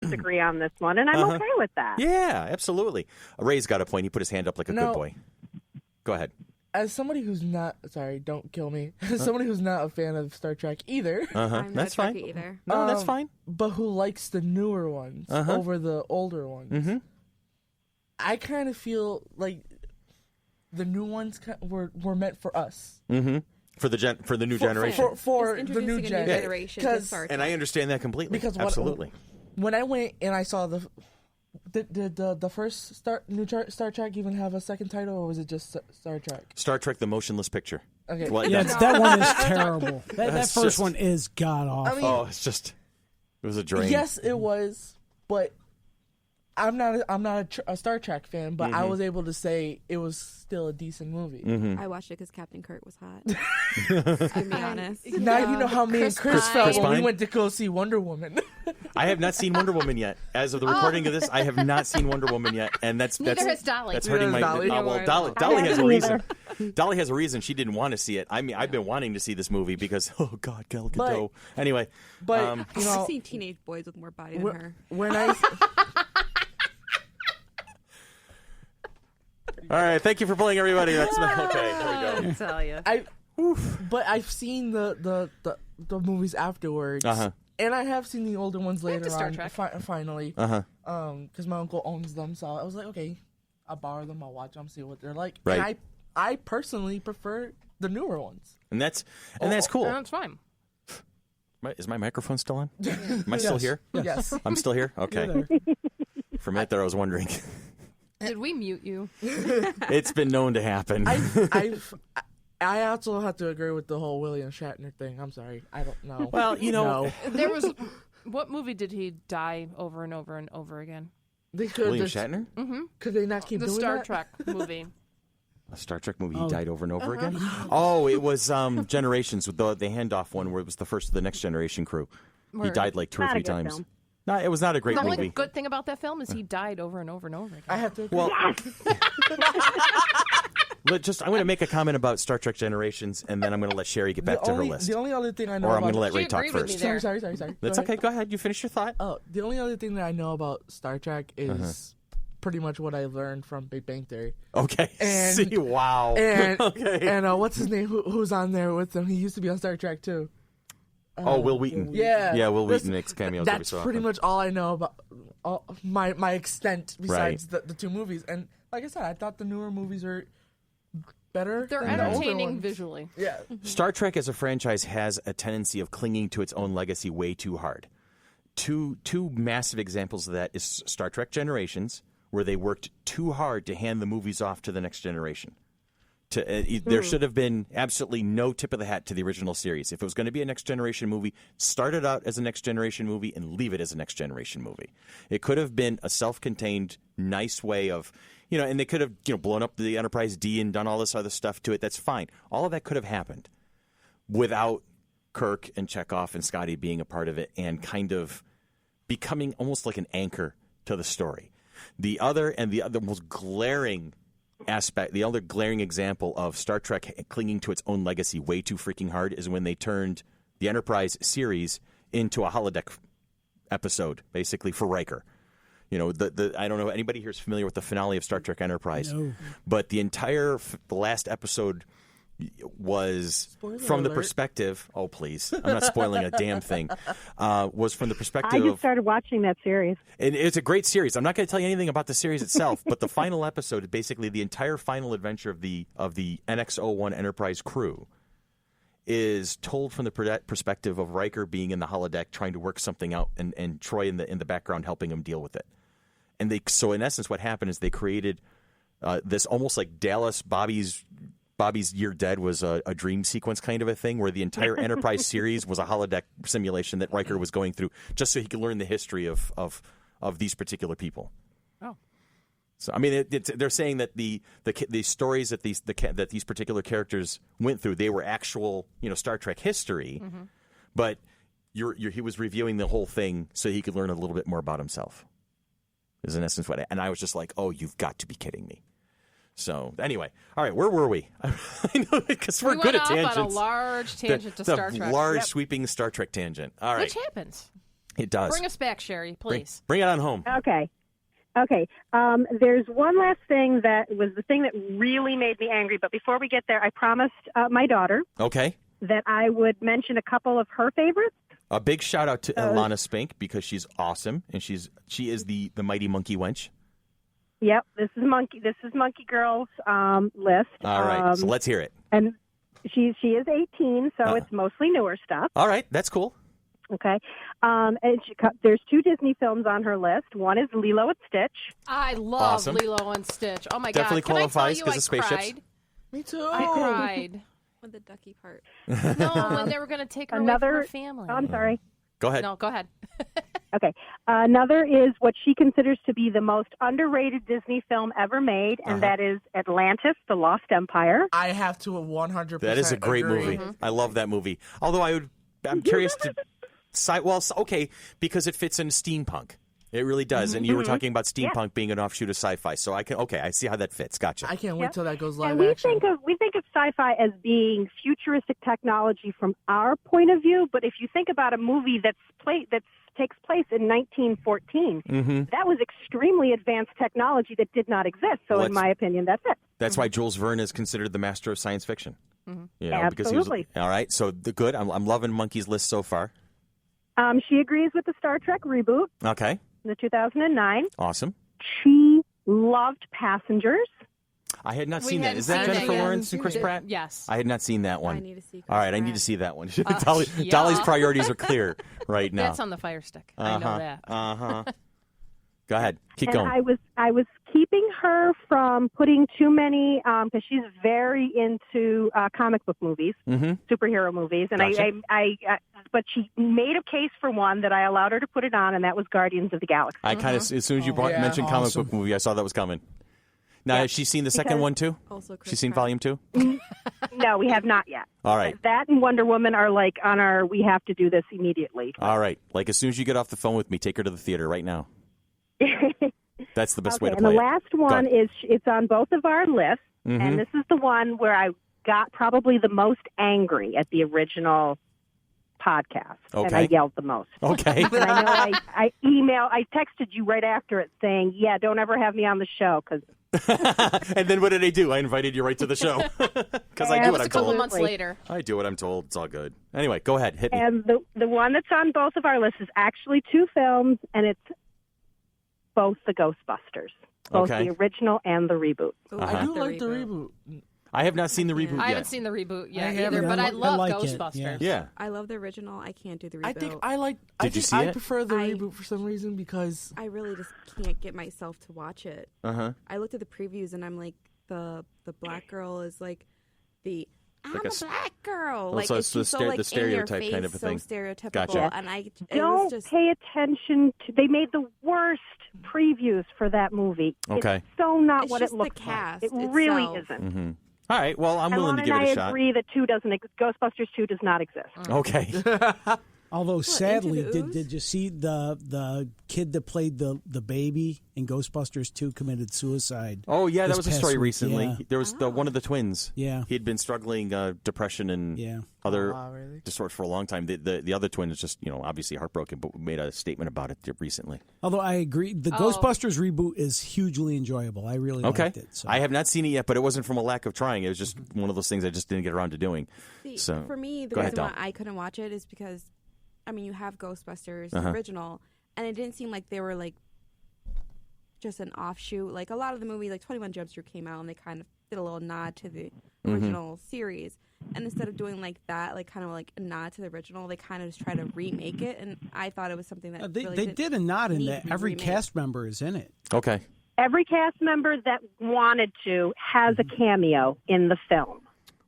disagree on this one, and I'm okay with that. Yeah, absolutely. Ray's got a point. He put his hand up like a good boy. Go ahead. As somebody who's not, sorry, don't kill me. As somebody who's not a fan of Star Trek either. I'm That's not fine. either. No, that's fine. But who likes the newer ones over the older ones. I kind of feel like the new ones were meant for us. For the new generation. For It's the new introducing a new generation to Star Trek. And I understand that completely. Because absolutely. When I went and I saw the first Star Trek even have a second title, or was it just Star Trek? Star Trek: The Motionless Picture. Okay. Well, Yeah, that one is terrible. That first one is god awful. I mean, it was a drain. Yes, it was, but I'm not a Star Trek fan, but I was able to say it was still a decent movie. I watched it because Captain Kirk was hot. To be honest. Now you know how me and Chris felt when we Pine? went to go see Wonder Woman. I have not seen Wonder Woman yet. As of the recording of this, I have not seen Wonder Woman yet, and that's has Dolly. That's hurting my. Dolly. Dolly has a reason. Dolly has a reason. She didn't want to see it. I mean, I've been wanting to see this movie because God, Gal Gadot. Anyway, But you know, I've seen teenage boys with more body than her. when I all right. Thank you for playing, everybody. That's okay. There we go. I tell you. but I've seen the movies afterwards, and I have seen the older ones later Star on. Trek. Finally, because my uncle owns them, so I was like, okay, I'll borrow them, I'll watch them, see what they're like. Right. And I personally prefer the newer ones. And that's cool. That's fine. Is my microphone still on? Am I still here? Yes. I'm still here. Okay. You're there. For a minute there, I was wondering. Did we mute you? It's been known to happen. I also have to agree with the whole William Shatner thing. I'm sorry, I don't know. Well, you know, No. There was. What movie did he die over and over and over again? They could William Shatner? Could they not keep The doing Star that? Trek movie. A Star Trek movie he died over and over again? Oh, it was Generations, with the handoff one where it was the first of the Next Generation crew. He died like 2 or Not a 3 good times. film. No, it was not a great The movie. only good thing about that film is he died over and over and over again. I have to agree. Well, I'm going to make a comment about Star Trek Generations, and then I'm going to let Cheri get back to her list. The only other thing I know Or I'm about going to let Ray She talk agreed with me first. there. Sorry. That's Go okay. ahead. Go ahead. You finish your thought. Oh, the only other thing that I know about Star Trek is pretty much what I learned from Big Bang Theory. Okay. And- See, wow. And okay. and what's his name? Who's on there with them? He used to be on Star Trek too. Will Wheaton. Yeah. Yeah, Will That's- Wheaton makes cameos every That's so pretty often. much all I know about my extent besides the 2 movies. And like I said, I thought the newer movies are better. They're than the older entertaining ones. visually. Yeah. Star Trek as a franchise has a tendency of clinging to its own legacy way too hard. Two massive examples of that is Star Trek Generations, where they worked too hard to hand the movies off to the next generation. There should have been absolutely no tip of the hat to the original series. If it was going to be a next generation movie, start it out as a next generation movie and leave it as a next generation movie. It could have been a self-contained, nice way of, and they could have, blown up the Enterprise D and done all this other stuff to it. That's fine. All of that could have happened without Kirk and Chekhov and Scotty being a part of it and kind of becoming almost like an anchor to the story. The other most glaring aspect, the other glaring example of Star Trek clinging to its own legacy way too freaking hard is when they turned the Enterprise series into a holodeck episode, basically for Riker. I don't know if anybody here is familiar with the finale of Star Trek Enterprise, but the last episode was from the perspective. Oh, please! I'm not spoiling a damn thing. Was from the perspective. I just started watching that series, and it's a great series. I'm not going to tell you anything about the series itself, but the final episode, basically the entire final adventure of the NX-01 Enterprise crew, is told from the perspective of Riker being in the holodeck trying to work something out, and Troy in the background helping him deal with it. And so in essence, what happened is they created this almost like Dallas Bobby's Year Dead was a dream sequence kind of a thing, where the entire Enterprise series was a holodeck simulation that Riker was going through just so he could learn the history of these particular people. Oh, so I mean, they're saying that the stories that these particular characters went through, they were actual Star Trek history, but he was reviewing the whole thing so he could learn a little bit more about himself. Is in essence what, and I was just like, oh, you've got to be kidding me. So anyway, all right, where were we? I know because we're good at tangents. On a large tangent to Star Trek. Large sweeping Star Trek tangent. All right, which happens. It does. Bring us back, Cheri, please. Bring it on home. Okay. There's one last thing that was the thing that really made me angry. But before we get there, I promised my daughter that I would mention a couple of her favorites. A big shout out to Ilana Spink because she's awesome and she is the mighty monkey wench. Yep, this is Monkey Girl's list. All right, so let's hear it. And she is 18, so it's mostly newer stuff. All right, that's cool. Okay. And there's 2 Disney films on her list. One is Lilo and Stitch. I love Lilo and Stitch. Oh, my Definitely God. Can qualifies I tell you because of spaceships. cried? Me too. I cried. With the ducky part. No, when they were going to take her away from her family. Oh, I'm sorry. Go ahead. No, go ahead. Okay. Another is what she considers to be the most underrated Disney film ever made, and that is Atlantis, The Lost Empire. I have to 100%. That is a great agree. movie. I love that movie. Although I'm curious to okay, because it fits in steampunk. It really does. And you were talking about steampunk being an offshoot of sci-fi, so I see how that fits. Gotcha. I can't wait till that goes live and we action. think of sci-fi as being futuristic technology from our point of view, but if you think about a movie that takes place in 1914, that was extremely advanced technology that did not exist. So in my opinion, that's it. That's why Jules Verne is considered the master of science fiction. You know, Absolutely. because he was, all right, so good. I'm loving Monkey's list so far. She agrees with the Star Trek reboot. Okay. The 2009. Awesome. She loved Passengers. I had not seen that. Is that Jennifer Lawrence and Chris Pratt? Yes. I had not seen that one. I need to see Chris All right, I Pratt. need to see that one. Yeah. Dolly's priorities are clear right now. That's on the Fire Stick. I know that. Go ahead. Keep And going. I was keeping her from putting too many because she's very into comic book movies, superhero movies, and Gotcha. but she made a case for one that I allowed her to put it on, and that was Guardians of the Galaxy. I kind of, as soon as you mentioned comic book movie, I saw that was coming. Now, has she seen the second one too? Also Chris She's seen Pratt. volume 2? No, we have not yet. All right. That and Wonder Woman are like on our. We have to do this immediately. All right. Like as soon as you get off the phone with me, take her to the theater right now. That's the best way to and play the it. last one is it's on both of our lists, and this is the one where I got probably the most angry at the original podcast, and I yelled the most. Okay. And I know I texted you right after it saying, "Yeah, don't ever have me on the show," because. And then what did I do? I invited you right to the show because I do what I'm A couple told. months later. I do what I'm told. It's all good. Anyway, go ahead. Hit me. And the one that's on both of our lists is actually 2 films, and it's both the Ghostbusters, both the original and the reboot. Ooh, I do like the reboot. I have not seen the reboot yet. I haven't seen the reboot yet I either, haven't. but I love like it, Ghostbusters. Yeah. I love the original. I can't do the reboot. I think I like. Did you see I it? prefer the I- reboot for some reason because I really just can't get myself to watch it. Uh-huh. I looked at the previews and I'm like, the black girl is like the I'm Like a a black girl. Like so it's it's the just so like the stereotype in your kind face, of a thing. So stereotypical, Gotcha. and it Don't was just pay attention to. They made the worst previews for that movie. Okay. It's so not It's what just it the looks cast like. It really itself. isn't. All right. Well, I'm willing to give it a I shot. agree that Ghostbusters 2 does not exist. Okay. Although sadly, Into the Ooze? did you see the kid that played the baby in Ghostbusters 2 committed suicide? Oh yeah, that this was a past story week? recently. Yeah. There was one of the twins. Yeah. He had been struggling depression and Yeah. other really? disorders for a long time. The other twin is just obviously heartbroken, but made a statement about it recently. Although I agree, the Ghostbusters reboot is hugely enjoyable. I really liked it. So. I have not seen it yet, but it wasn't from a lack of trying. It was just one of those things I just didn't get around to doing. See, So for me, the go ahead, reason why Dom. I couldn't watch it is because, I mean, you have Ghostbusters, the original, and it didn't seem like they were like just an offshoot. Like a lot of the movie, like 21 Jump Street came out, and they kind of did a little nod to the original series. And instead of doing like that, like kind of like a nod to the original, they kind of just try to remake it. And I thought it was something that They, really they didn't did a nod in need that. to be Every remade. cast member is in it. Okay. Every cast member that wanted to has a cameo in the film.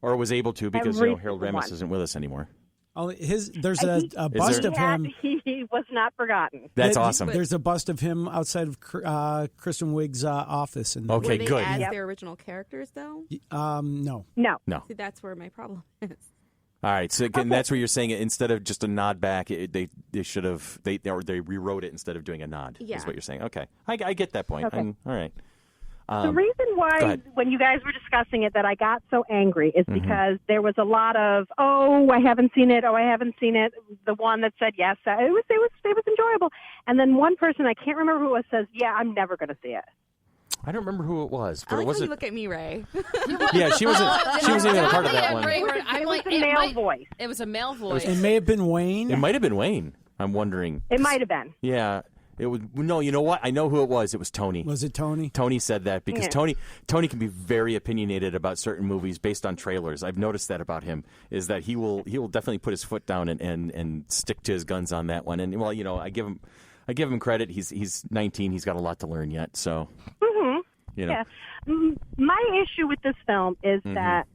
Or was able to because Every Harold single Ramis one. isn't with us anymore. Oh, there's a bust there? of him. He was not forgotten. That's That- awesome. There's a bust of him outside of Kristen Wiig's office. And Okay, Were they good. as Yep. their original characters, though? no. No. No. See, that's where my problem is. All right, so again, that's where you're saying instead of just a nod back, they should have they rewrote it instead of doing a nod. Yeah. Is what you're saying. Okay, I get that point. Okay. All right. The reason why, when you guys were discussing it, that I got so angry is because there was a lot of, I haven't seen it. Oh, I haven't seen it. The one that said yes, it was enjoyable. And then one person, I can't remember who it was, says, yeah, I'm never going to see it. I don't remember who it was, but I like it wasn't. how you look at me, Ray. Yeah, she wasn't. She wasn't even a part of that one. It was a male voice. It was a male voice. It may have been Wayne. It might have been Wayne. I'm wondering. It might have been. Yeah. It was no. You know what? I know who it was. It was Tony. Was it Tony? Tony said that because Tony can be very opinionated about certain movies based on trailers. I've noticed that about him. Is that he will definitely put his foot down and stick to his guns on that one. And well, I give him credit. He's 19. He's got a lot to learn yet. So. Yeah. My issue with this film is that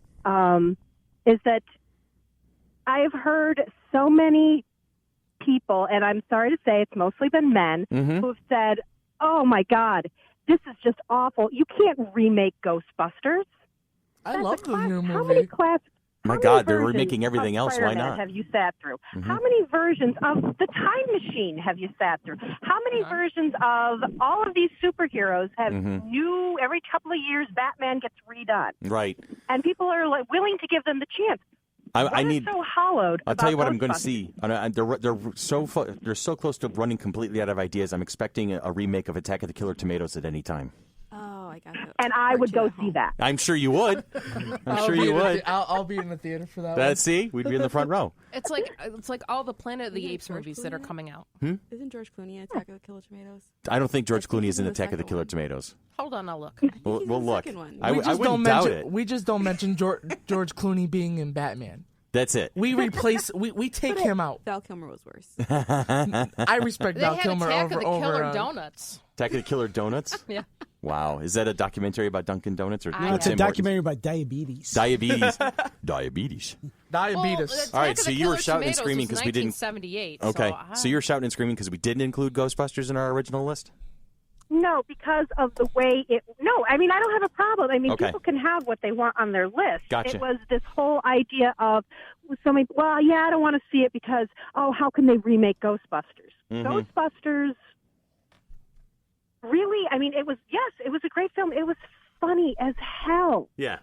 I've heard so many people, and I'm sorry to say it's mostly been men, who have said, oh, my God, this is just awful. You can't remake Ghostbusters. I love the new movie. How many My God, they're remaking everything else. Why Spider-Man not? have you sat through? How many versions of The Time Machine have you sat through? How many versions of all of these superheroes have new, every couple of years, Batman gets redone? Right. And people are willing to give them the chance. I need. So hollowed. I'll tell you what I'm going to Ghostbusters? see. They're so close to running completely out of ideas. I'm expecting a remake of Attack of the Killer Tomatoes at any time. Oh, I got it. And I would go see that. I'm sure you would. I'll be in the theater for that. That's see, we'd be in the front row. It's like all the Planet of the Apes movies that are coming out. Isn't George Clooney in Attack of the Killer Tomatoes? I don't think George Clooney is in the Attack of the second Killer one. Tomatoes. Hold on, I'll look. We'll the look. second one. I wouldn't doubt mention, it. We just don't mention George Clooney being in Batman. That's it. We replace. We take him out. Val Kilmer was worse. I respect They Val had Kilmer Attack of the Killer over. Donuts. Attack of the Killer Donuts? Yeah. Wow. Is that a documentary about Dunkin' Donuts? Or No, It's a documentary about diabetes. Diabetes. Diabetes. Well, All right, so you were shouting and screaming because we didn't. 1978. Okay, so you're shouting and screaming because we didn't include Ghostbusters in our original list? No, because of the way it... No, I mean, I don't have a problem. I mean, people can have what they want on their list. Gotcha. It was this whole idea of so many... Well, yeah, I don't want to see it because, how can they remake Ghostbusters? Ghostbusters... Really, I mean, it was a great film. It was funny as hell. Yeah.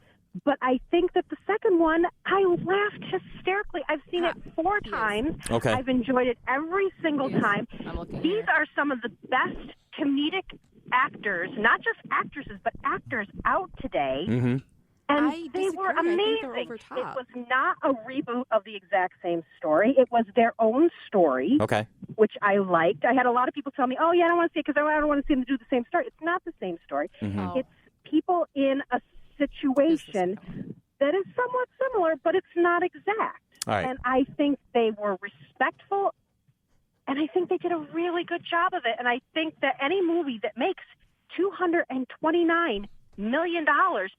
But I think that the second one, I laughed hysterically. I've seen it 4 times. Okay. I've enjoyed it every single time. I'm looking These here. are some of the best comedic actors, not just actresses, but actors out today. And I they were disagree. I think amazing. they're over It top. was not a reboot of the exact same story. It was their own story, Okay. which I liked. I had a lot of people tell me, I don't want to see it because I don't want to see them do the same story. It's not the same story. Oh. It's people in a situation that is somewhat similar, but it's not exact. All right. And I think they were respectful, and I think they did a really good job of it. And I think that any movie that makes $229 million,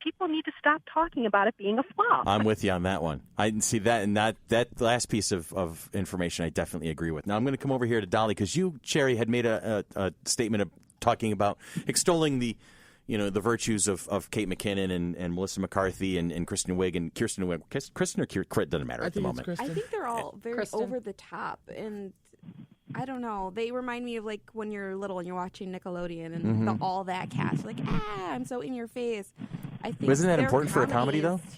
people need to stop talking about it being a flop. I'm with you on that one. I didn't see that, and that last piece of information I definitely agree with. Now I'm going to come over here to Dolly because you, Cheri, had made a statement of talking about extolling the virtues of Kate McKinnon and Melissa McCarthy and Kristen Wiig and Kirsten Wiig. Kristen or Kirsten doesn't matter at the moment. I think they're all very Kristen. over the top, and I don't know. They remind me of like when you're little and you're watching Nickelodeon and all that cast. Like, I'm so in your face. I think Isn't that their important for a comedy, though? is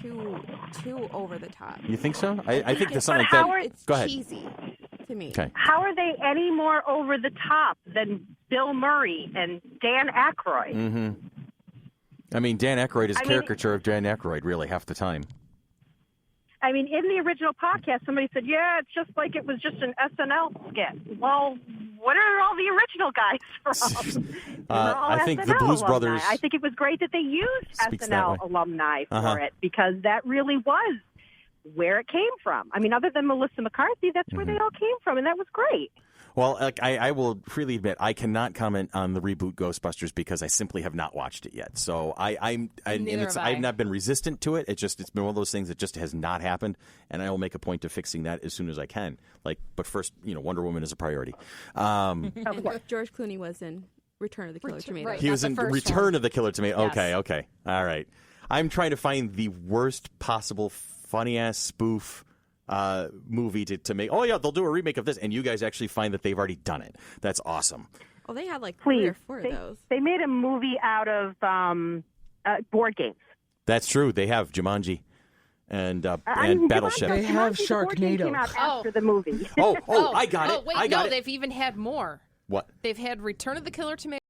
Too over the top. You think so? I think there's something like But that. It's Go ahead. cheesy to me. Okay. How are they any more over the top than Bill Murray and Dan Aykroyd? I mean, Dan Aykroyd is a caricature of Dan Aykroyd, really, half the time. I mean, in the original podcast, somebody said, it's just like it was just an SNL skit. Well, what are all the original guys from? They're all I think the SNL Blues alumni. Brothers I think it was great that they used speaks that way. SNL alumni for it because that really was where it came from. I mean, other than Melissa McCarthy, that's where they all came from, and that was great. Well, I will freely admit I cannot comment on the reboot Ghostbusters because I simply have not watched it yet. So I've not been resistant to it. It's been one of those things that just has not happened, and I will make a point of fixing that as soon as I can. But first, Wonder Woman is a priority. And George Clooney was in Return of the Killer Tomato. right. He was Not in the first Return one. of the Killer Tomato. Yes. Okay, all right. I'm trying to find the worst possible funny ass spoof movie to make. Oh yeah, they'll do a remake of this, and you guys actually find that they've already done it. That's awesome. Oh, they had like Please. 3 or 4 of those. They made a movie out of board games. That's true. They have Jumanji and Battleship. They have Jumanji, the board game Sharknado. came out after the movie. Oh, I got it. Oh, wait, I got no, it. they've even had more. What? They've had Return of the Killer Tomato.